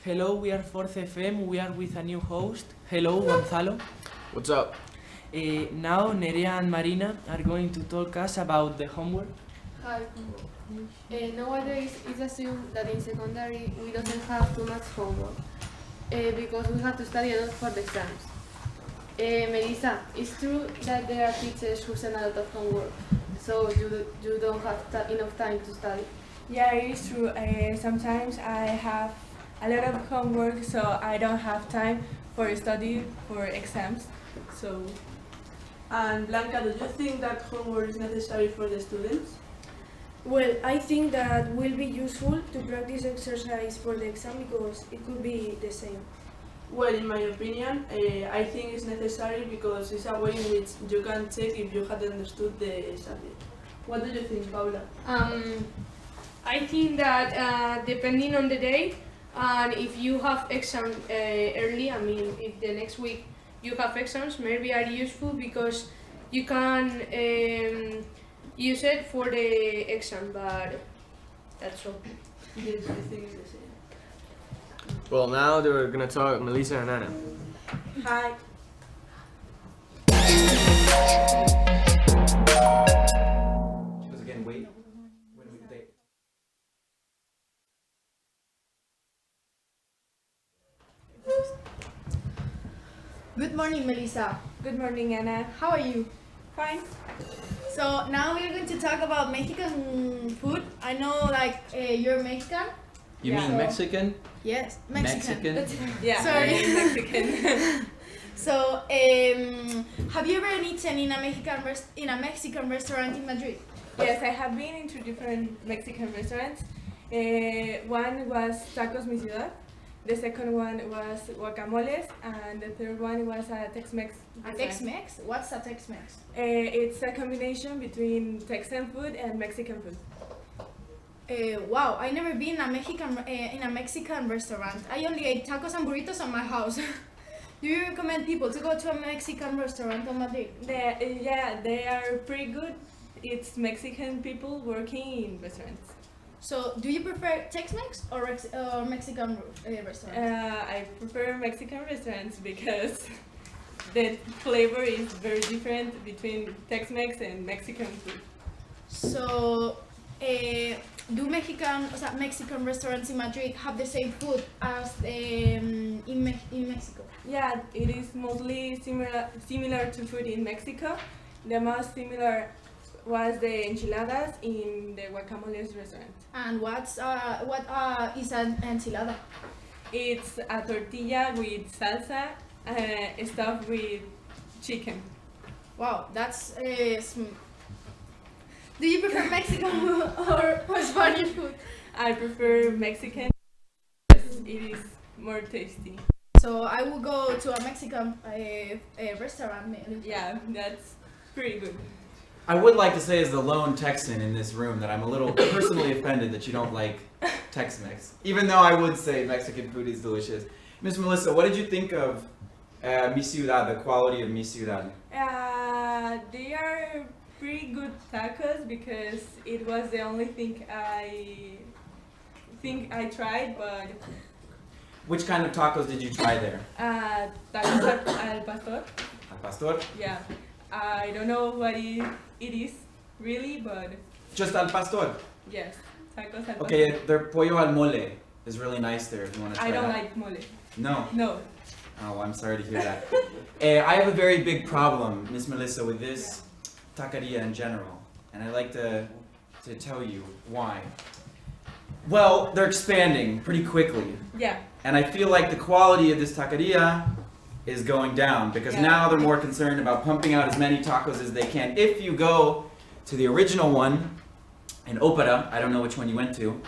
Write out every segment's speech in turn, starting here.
Hello, we are 4th FM. We are with a new host. Hello, Gonzalo. What's up? Now, Nerea and Marina are going to talk us about the homework. Hi. Nowadays, it's assumed that in secondary we don't have too much homework because we have to study a lot for the exams. Melissa, it's true that there are teachers who send a lot of homework, so you don't have enough time to study. Yeah, it is true. Sometimes I have a lot of homework, so I don't have time for study for exams. So, And Blanca, do you think that homework is necessary for the students? Well, I think that will be useful to practice exercise for the exam because it could be the same. Well, in my opinion, I think it's necessary because it's a way in which you can check if you had understood the subject. What do you think, Paula? I think that depending on the day, and if you have exam early, I mean, if the next week you have exams, maybe are useful because you can use it for the exam, but that's all. Yes, I think it's the same. Well, now they're gonna talk Melissa and Anna. hi. Because again, wait. When we they Good morning, Melissa. Good morning, Anna. How are you? Fine. So now we're going to talk about Mexican food. I know, you're Mexican. You Yeah. mean Mexican? Yes, Yeah, Sorry. I'm Mexican. So, have you ever eaten in a Mexican restaurant in Madrid? Yes, I have been into different Mexican restaurants. One was Tacos Mi Ciudad. The second one was Guacamoles, and the third one was a Tex-Mex. A Tex-Mex? What's a Tex-Mex? It's a combination between Texan food and Mexican food. Wow, I never been in a Mexican restaurant. I only ate tacos and burritos at my house. Do you recommend people to go to a Mexican restaurant in Madrid? They are pretty good. It's Mexican people working in restaurants. So, do you prefer Tex-Mex or Mexican restaurants? I prefer Mexican restaurants because the flavor is very different between Tex-Mex and Mexican food. So, do Mexican restaurants in Madrid have the same food as in Mexico? Yeah, it is mostly similar to food in Mexico. The most similar was the enchiladas in the Guacamoles restaurant. And what is an enchilada? It's a tortilla with salsa stuffed with chicken. Wow, that's Do you prefer Mexican food or Spanish food? I prefer Mexican because it is more tasty. So I will go to a Mexican restaurant. Maybe. Yeah, that's pretty good. I would like to say, as the lone Texan in this room, that I'm a little personally offended that you don't like Tex-Mex. Even though I would say Mexican food is delicious. Miss Melissa, what did you think of Mi Ciudad, the quality of Mi Ciudad? They are pretty good tacos because it was the only thing I tried, but Which kind of tacos did you try there? tacos al pastor. Al pastor? Yeah, I don't know what it is really, but Just al pastor. yes, tacos al pastor. Okay, their pollo al mole is really nice there if you want to try I don't that. like mole. No. No. Oh, I'm sorry to hear that. I have a very big problem, Miss Melissa, with this taqueria in general, and I'd like to tell you why. Well, they're expanding pretty quickly, Yeah. and I feel like the quality of this taqueria is going down because Yeah. now they're more concerned about pumping out as many tacos as they can. If you go to the original one in Opera, I don't know which one you went to.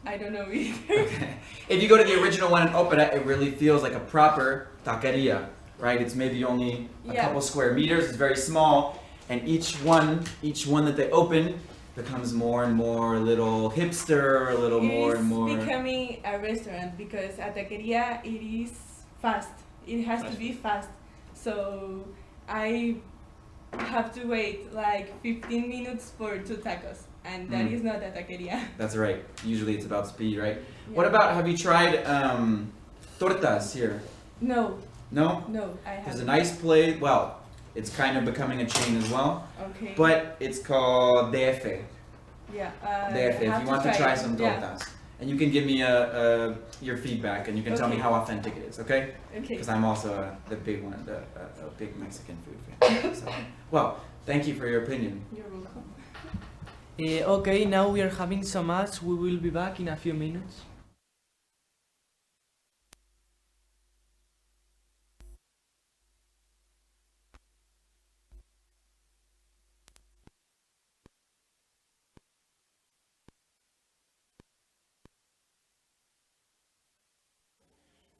I don't know either. Okay. If you go to the original one in Opera, it really feels like a proper taqueria, right? It's maybe only a Yeah. couple square meters. It's very small, and each one that they open becomes more and more a little hipster, a little more and more. It's becoming a restaurant because a taqueria it is fast. It has to be fast. So I have to wait like 15 minutes for 2 tacos, and that is not a taqueria. That's right. Usually it's about speed, right? Yeah. What about, have you tried tortas here? No, No? I haven't. There's a nice place, well, it's kind of becoming a chain as well, Okay. but it's called DF. Yeah. DF, if you want to try it. some Yeah. tortas. And you can give me your feedback and you can tell me Okay. how authentic it is, okay? Okay. Because I'm also the big one, a big Mexican food fan. So, well, thank you for your opinion. You're welcome. Okay, now we are having some ads. We will be back in a few minutes.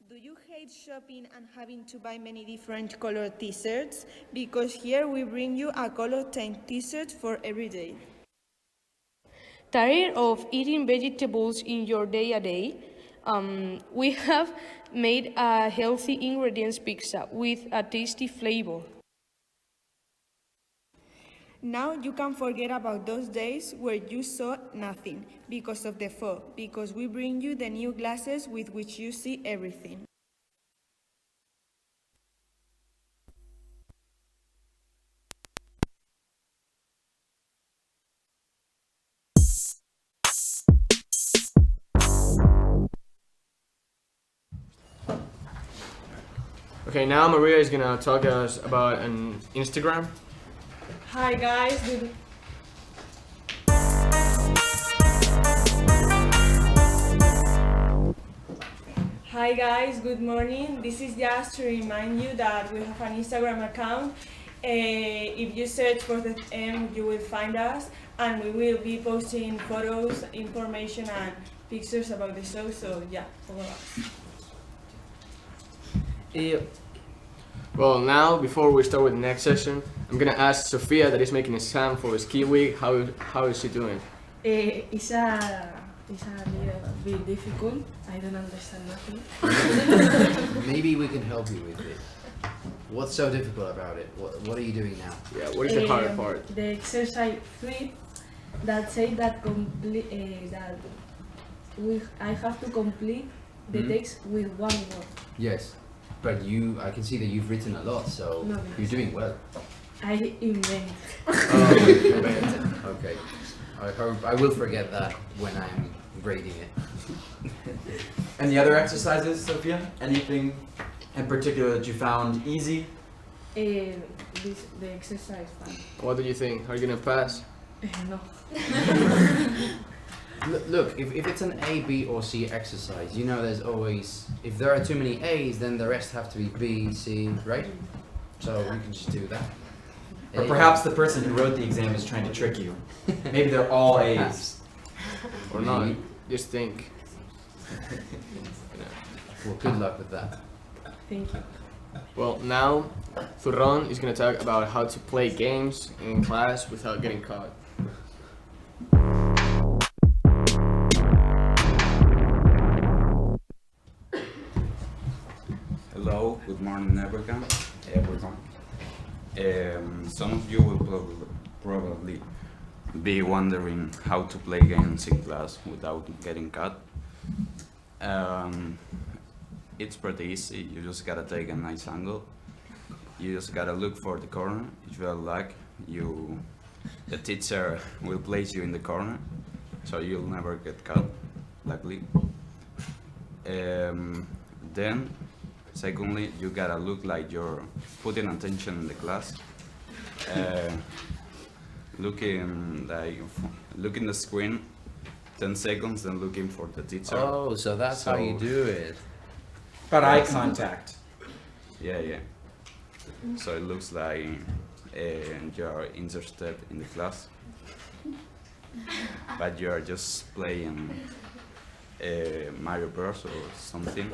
Do you hate shopping and having to buy many different colored t-shirts? Because here we bring you a color themed t-shirt for every day. Tired of eating vegetables in your day-to-day? We have made a healthy ingredients pizza with a tasty flavor. Now you can forget about those days where you saw nothing because of the fog, because we bring you the new glasses with which you see everything. Okay, now Maria is gonna talk to us about an Instagram. Hi guys. Hi guys, good morning. This is just to remind you that we have an Instagram account. If you search for the M, you will find us, and we will be posting photos, information, and pictures about the show. So yeah, follow us. Well, now before we start with the next session, I'm gonna ask Sofia, that is making a exam for ski week, how is she doing? It's a little bit difficult. I don't understand nothing. Maybe we can help you with it. What's so difficult about it? What are you doing now? Yeah, what is the hard part? The exercise 3 that say that I have to complete the text with one word. Yes, but I can see that you've written a lot, so No, you're doing well. I invent. Okay. I will forget that when I'm grading it. And the other exercises, Sophia? Anything in particular that you found easy? The exercise 5. What do you think? Are you gonna pass? No. Look, if it's an A, B, or C exercise, you know there's always, if there are too many A's, then the rest have to be B, C, right? So we can just do that. Or perhaps the person who wrote the exam is trying to trick you. Maybe they're all A's. Or not? Just think. Well, good luck with that. Thank you. Well, now Zurron is gonna talk about how to play games in class without getting caught. Hello, good morning everyone. Some of you will probably be wondering how to play games in class without getting caught. It's pretty easy. You just gotta take a nice angle. You just gotta look for the corner. If you are lucky, the teacher will place you in the corner, so you'll never get caught, luckily. Then, secondly, you gotta look like you're putting attention in the class. Look in the screen, 10 seconds, then looking for the teacher. Oh, so that's how you do it. About eye contact. Yeah. So it looks like you're interested in the class, but you're just playing Mario Bros or something.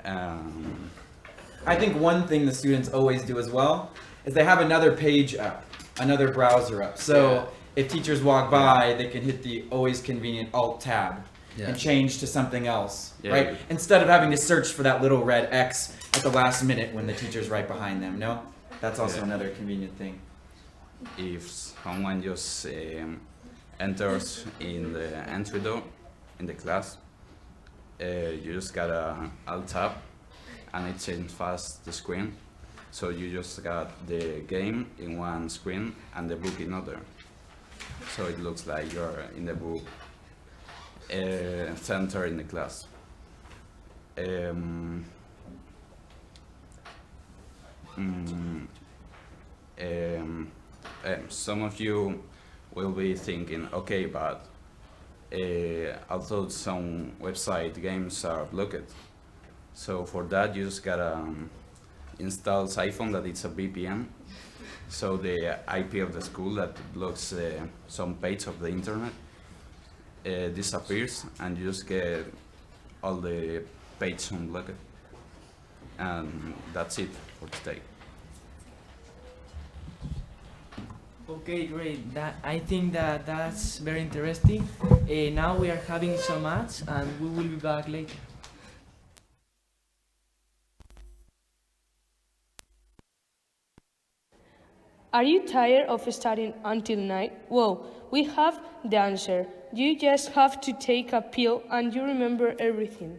I think one thing the students always do as well is they have another page up, another browser up. So if teachers walk by, they can hit the always convenient Alt tab and change to something else, right? Instead of having to search for that little red X at the last minute when the teacher's right behind them, no? That's also another convenient thing. if someone just enters in the entry door in the class, you just gotta alt tab and it changes fast the screen. So you just got the game in one screen and the book in other. So it looks like you're in the book center in the class. Um, some of you will be thinking, okay, but although some website games are blocked, so for that you just gotta install iPhone that it's a VPN. So the IP of the school that blocks some page of the internet disappears, and you just get all the page unblocked. And that's it for today. Okay, great. I think that's very interesting. Now we are having some ads, and we will be back later. Are you tired of studying until night? Well, we have the answer. You just have to take a pill and you remember everything.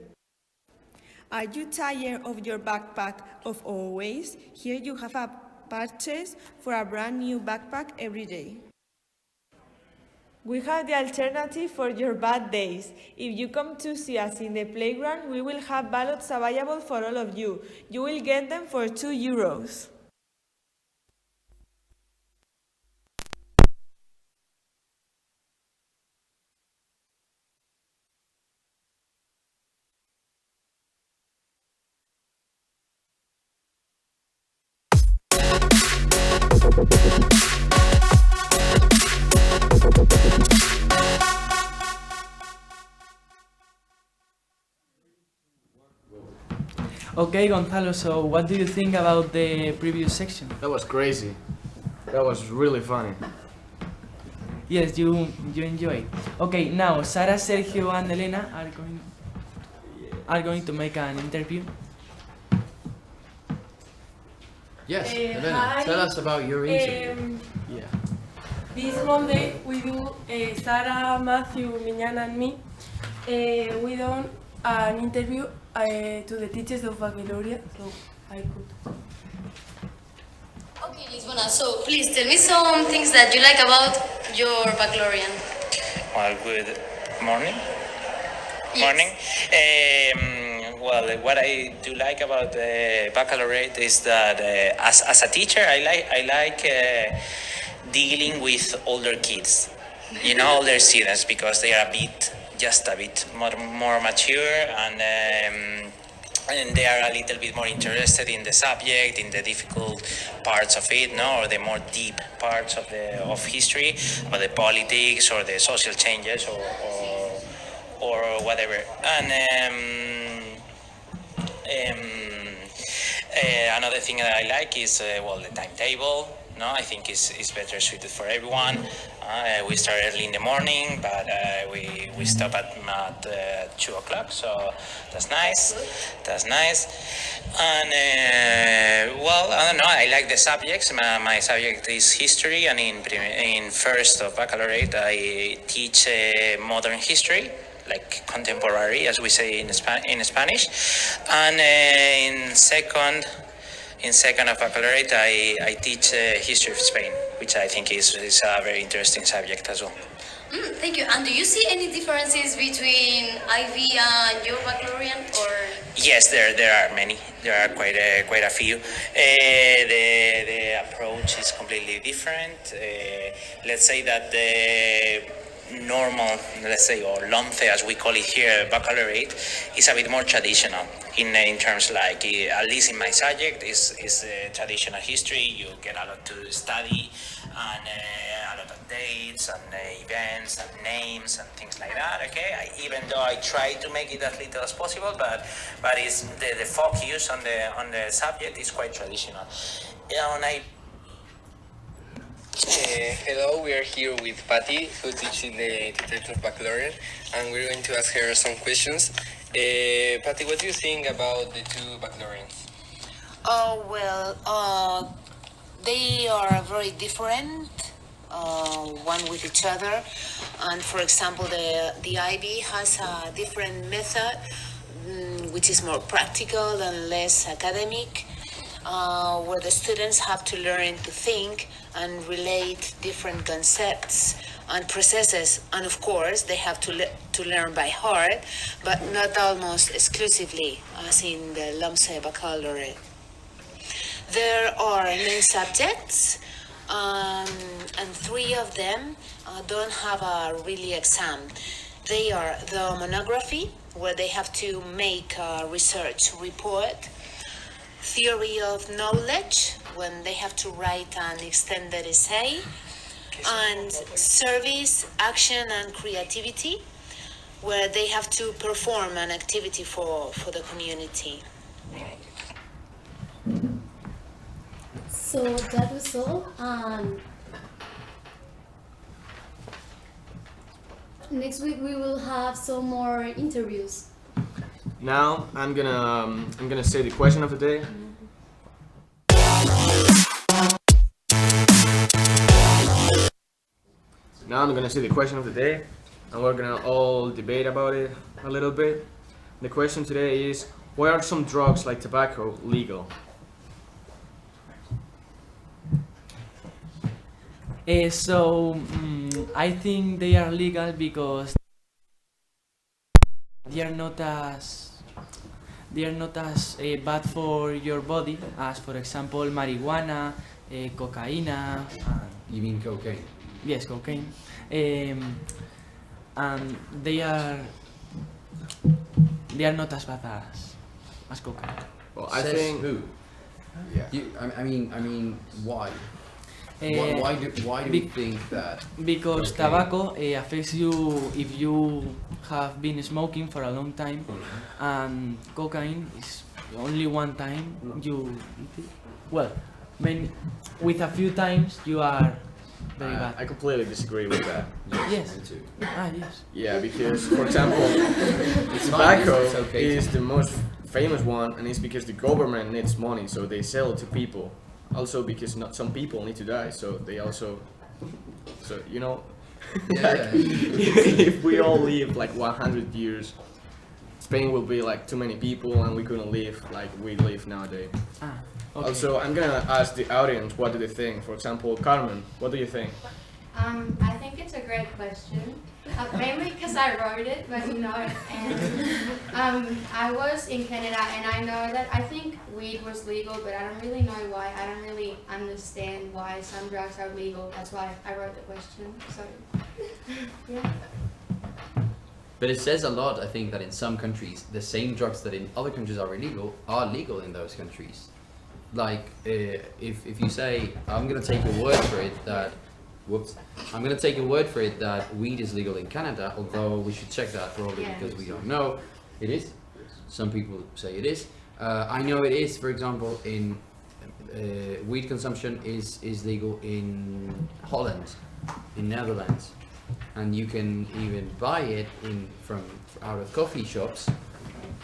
Are you tired of your backpack of always? Here you have a purchase for a brand new backpack every day. We have the alternative for your bad days. If you come to see us in the playground, we will have ballots available for all of you. You will get them for €2. Okay, Gonzalo, so what do you think about the previous section? That was crazy. That was really funny. Yes, you enjoy. Okay, now Sara, Sergio, and Elena are going to make an interview. Yes, Elena, hi. tell us about your interview. Yeah. This Monday we do, Sarah, Matthew, Miñana and me, we done an interview to the teachers of baccalaureate, so I could. Okay, Lisbona, so please tell me some things that you like about your baccalaureate. Well, good morning. Yes. Morning. Well, what I do like about the baccalaureate is that as a teacher, I like dealing with older kids, older students, because they are just a bit more mature and they are a little bit more interested in the subject, in the difficult parts of it, or the more deep parts of history, or the politics, or the social changes, or whatever. And another thing that I like is the timetable. I think is better suited for everyone. We start early in the morning, but we stop at 2 o'clock, so that's nice. And I don't know. I like the subjects. My subject is history, and in first of baccalaureate I teach modern history, like contemporary, as we say in Spanish, and in second of baccalaureate I teach history of Spain, which I think is a very interesting subject as well. Thank you. And do you see any differences between IB and your baccalaureate, or? Yes, there are many. There are quite a few. The approach is completely different. Let's say that the normal, or LONCE as we call it here, baccalaureate, is a bit more traditional in terms like, at least in my subject, is traditional history. You get a lot to study, and a lot of dates and events and names and things like that. Okay, even though I try to make it as little as possible, but it's the focus on the subject is quite traditional. Hello, we are here with Patty, who teaches in the International Baccalaureate, and we're going to ask her some questions. Patty, what do you think about the two baccalaureates? they are very different, one with each other. And for example, the IB has a different method, which is more practical and less academic, where the students have to learn to think and relate different concepts and processes, and of course they have to learn by heart, but not almost exclusively as in the LOMCE Baccalaureate. There are 9 subjects, and 3 of them don't have a really exam. They are the monography, where they have to make a research report, theory of knowledge, when they have to write an extended essay, and service, action, and creativity, where they have to perform an activity for the community. So that was all. Next week we will have some more interviews. Now I'm gonna say the question of the day. Now I'm gonna say the question of the day, and we're gonna all debate about it a little bit. The question today is, why are some drugs like tobacco legal? I think they are legal because they are not as bad for your body as, for example, marijuana, cocaine. You mean cocaine? Yes, cocaine. And they are not as bad as cocaine. Well, I think who? Yeah. I mean, why? Why do we think that? Because cocaine- tobacco affects you if you have been smoking for a long time, and cocaine is only one time you eat it. Well, with a few times you are very bad. I completely disagree with that. Yes. Me too. Yes. Yeah, because for example, It's tobacco fine, it's okay is to- the most famous one, and it's because the government needs money, so they sell it to people. Also because not some people need to die, so they also, so you know, Yeah. if we all live like 100 years, Spain will be like too many people, and we couldn't live like we live nowadays. Okay. Also, I'm gonna ask the audience, what do they think? For example, Carmen, what do you think? I think it's a great question, mainly because I wrote it, but you know, and I was in Canada, and I know that I think weed was legal, but I don't really know why. I don't really understand why some drugs are legal. That's why I wrote the question. So, yeah. But it says a lot, I think, that in some countries, the same drugs that in other countries are illegal are legal in those countries. Like, if you say, I'm gonna take your word for it that, I'm gonna take your word for it that weed is legal in Canada, although we should check that probably because we don't know. It is. Some people say it is. I know it is, for example, in weed consumption is legal in Holland, in Netherlands. And you can even buy it from out of coffee shops,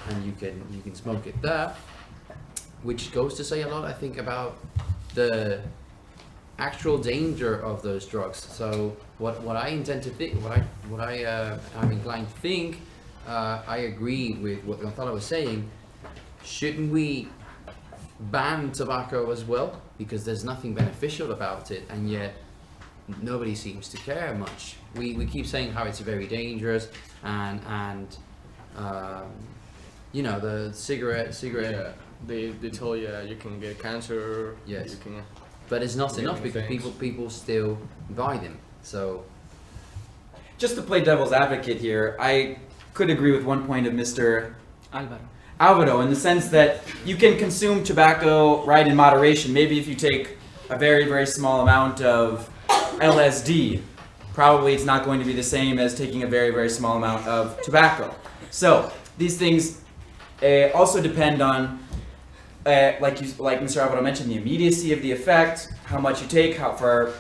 and you can smoke it there, which goes to say a lot, I think, about the actual danger of those drugs. So what I intend to think, what I'm inclined to think, I agree with what Gonzalo was saying. Shouldn't we ban tobacco as well? Because there's nothing beneficial about it, and yet nobody seems to care much. We keep saying how it's very dangerous, and you know, the cigarette. Yeah, they tell you you can get cancer. Yes. You can. But it's not get enough many because things. people still buy them. So Just to play devil's advocate here, I could agree with one point of Mr. Alvaro, in the sense that you can consume tobacco, right, in moderation. Maybe if you take a very, very small amount of LSD, probably it's not going to be the same as taking a very, very small amount of tobacco. So these things also depend on, like Mr. Alvaro mentioned, the immediacy of the effect, how much you take, how for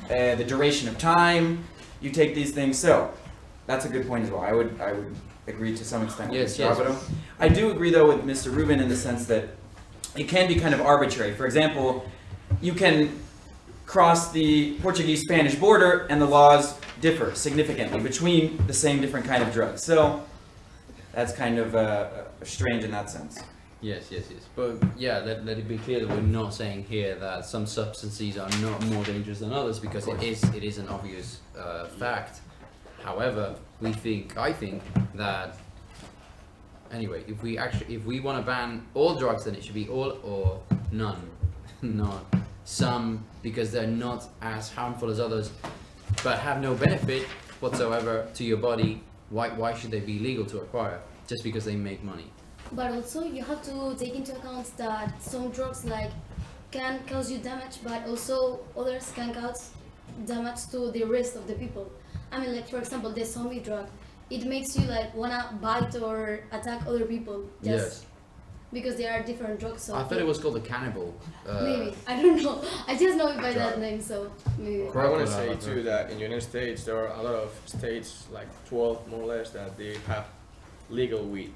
the duration of time you take these things. So that's a good point as well. I would agree to some extent with Yes, Mr. yes. Alvaro. I do agree though with Mr. Rubin in the sense that it can be kind of arbitrary. For example, you can cross the Portuguese-Spanish border, and the laws differ significantly between the same different kind of drugs. So that's kind of strange in that sense. Yes. But yeah, let it be clear that we're not saying here that some substances are not more dangerous than others, because it is an obvious fact. However, I think that anyway, if we want to ban all drugs, then it should be all or none, not some, because they're not as harmful as others, but have no benefit whatsoever to your body. Why should they be legal to acquire just because they make money? But also you have to take into account that some drugs like can cause you damage, but also others can cause damage to the rest of the people. I mean, like for example, the zombie drug, it makes you like wanna bite or attack other people. Just because there are different drugs. So I thought it was called a cannibal. maybe, I don't know. I just know it by that name, so maybe. I want to say too that in the United States there are a lot of states, like 12 more or less, that they have legal weed.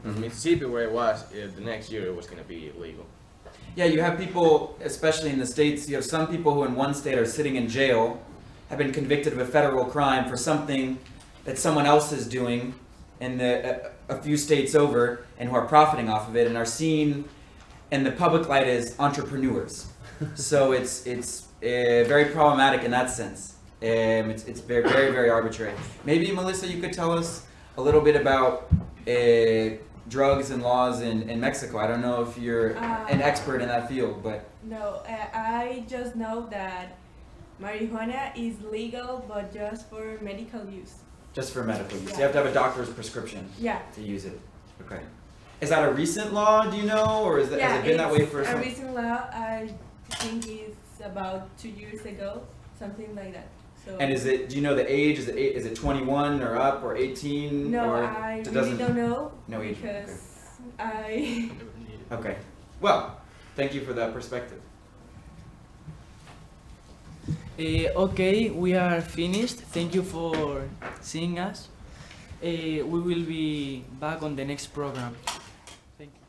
Mississippi, where it was, the next year it was going to be illegal. Yeah, you have people, especially in the States, you have some people who in one state are sitting in jail, have been convicted of a federal crime for something that someone else is doing in a few states over, and who are profiting off of it, and are seen in the public light as entrepreneurs. So it's very problematic in that sense. It's very, very, very arbitrary. Maybe, Melissa, you could tell us a little bit about drugs and laws in Mexico. I don't know if you're an expert in that field, but... No, I just know that marijuana is legal, but just for medical use. Just for medical use. Yeah. You have to have a doctor's prescription to use it. Okay. Is that a recent law, do you know, or has it been that way for some... a recent law, I think it's about 2 years ago, something like that. So and is it, do you know the age? Is it 21 or up or 18? No, or I really don't know. No age. Because I... Okay. Well, thank you for that perspective. Okay, we are finished. Thank you for seeing us. We will be back on the next program. Thank you.